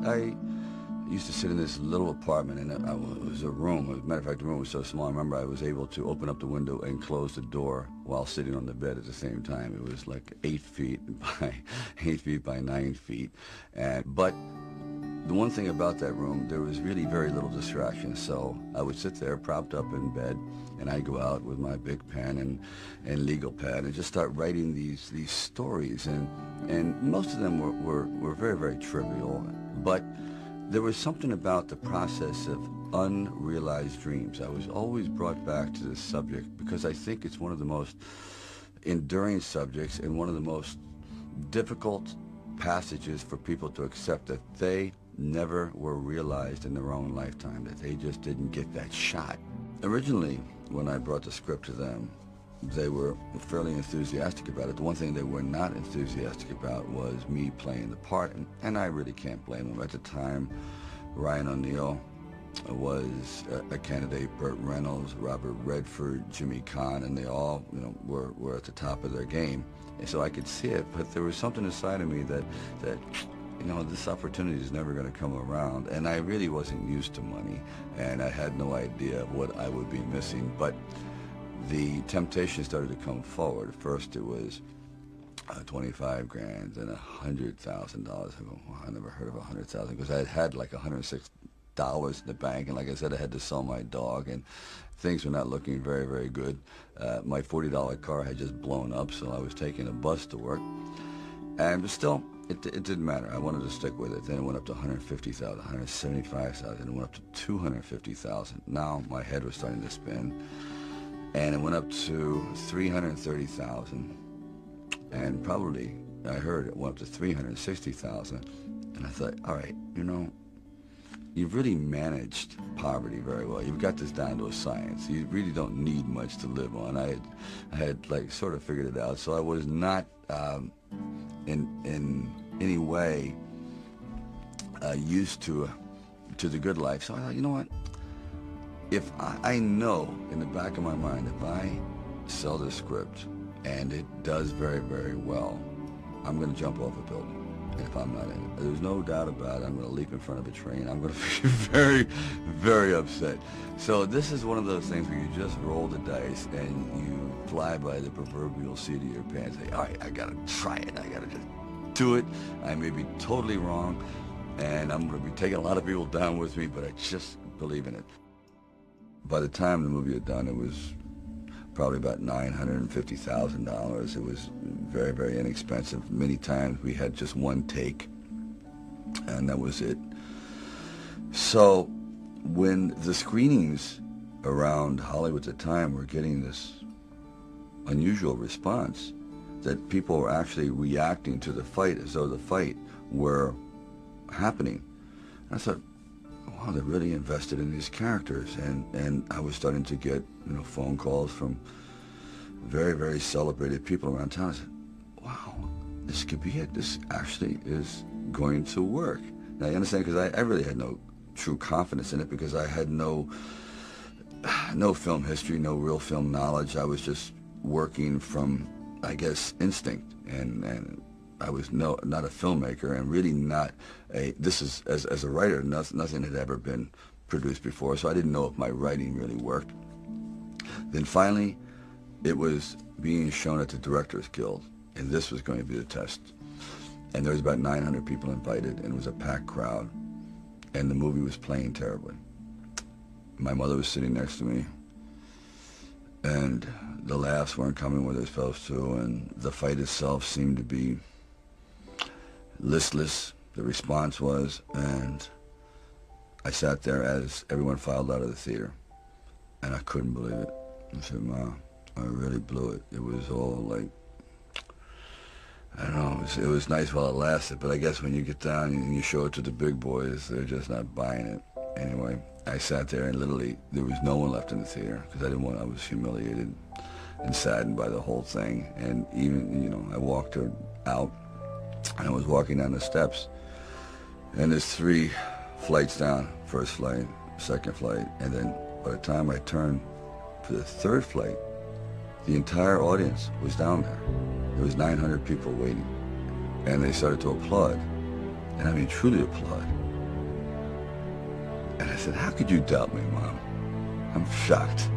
I used to sit in this little apartment, and it was a room. As a matter of fact, the room was so small, I remember I was able to open up the window and close the door while sitting on the bed at the same time. It was like 8 feet by 8 feet by 9 feet. But the one thing about that room, there was really very little distraction. So I would sit there propped up in bed, and I'd go out with my big pen and legal pad and just start writing these stories. And most of them were very, very trivial. But there was something about the process of unrealized dreams. I was always brought back to this subject because I think it's one of the most enduring subjects and one of the most difficult passages for people to accept, that they never were realized in their own lifetime, that they just didn't get that shot. Originally, when I brought the script to them, they were fairly enthusiastic about it. The one thing they were not enthusiastic about was me playing the part, and I really can't blame them. At the time, Ryan O'Neal was a candidate, Burt Reynolds, Robert Redford, Jimmy Caan, and they all, were at the top of their game. And so I could see it, but there was something inside of me that this opportunity is never going to come around. And I really wasn't used to money, and I had no idea of what I would be missing. But the temptation started to come forward. First it was 25 grand, then $100,000. I never heard of 100,000 because I had like $106 in the bank, and like I said, I had to sell my dog, and things were not looking very, very good. My $40 car had just blown up, so I was taking a bus to work, but still, it didn't matter. I wanted to stick with it. Then it went up to 150,000, 175,000, and it went up to 250,000. Now my head was starting to spin, and it went up to 330,000, and probably I heard it went up to 360,000, and I thought, all right, you've really managed poverty very well. You've got this down to a science. You really don't need much to live on. I had like sort of figured it out, so I was not in any way used to the good life. So I thought, you know what? If I know in the back of my mind, if I sell this script and it does very, very well, I'm going to jump off a building. And if I'm not in it, there's no doubt about it, I'm going to leap in front of a train. I'm going to be very, very upset. So this is one of those things where you just roll the dice and you fly by the proverbial seat of your pants. Say, all right, I got to try it. I got to just do it. I may be totally wrong, and I'm going to be taking a lot of people down with me, but I just believe in it. By the time the movie had done, it was probably about $950,000. It was very, very inexpensive. Many times we had just one take, and that was it. So when the screenings around Hollywood at the time were getting this unusual response, that people were actually reacting to the fight as though the fight were happening, I thought, wow, they're really invested in these characters. And I was starting to get phone calls from very, very celebrated people around town. I said, wow, this could be it. This actually is going to work. Now, you understand, because I really had no true confidence in it, because I had no film history, no real film knowledge. I was just working from, I guess, instinct, and I was not a filmmaker, and really not this is, as a writer, nothing had ever been produced before, so I didn't know if my writing really worked. Then finally, it was being shown at the Directors Guild, and this was going to be the test. And there was about 900 people invited, and it was a packed crowd, and the movie was playing terribly. My mother was sitting next to me, and the laughs weren't coming where they're supposed to, and the fight itself seemed to be listless, the response was, and I sat there as everyone filed out of the theater, and I couldn't believe it. I said, Mom, I really blew it. It was all like, I don't know, it was nice while it lasted, but I guess when you get down and you show it to the big boys, they're just not buying it. Anyway, I sat there, and literally there was no one left in the theater, because I was humiliated and saddened by the whole thing. And even, I walked her out, and I was walking down the steps, and there's 3 flights down, first flight, second flight, and then by the time I turned for the 3rd flight, the entire audience was down there. There was 900 people waiting, and they started to applaud, and I mean truly applaud. And I said, how could you doubt me, Mom? I'm shocked.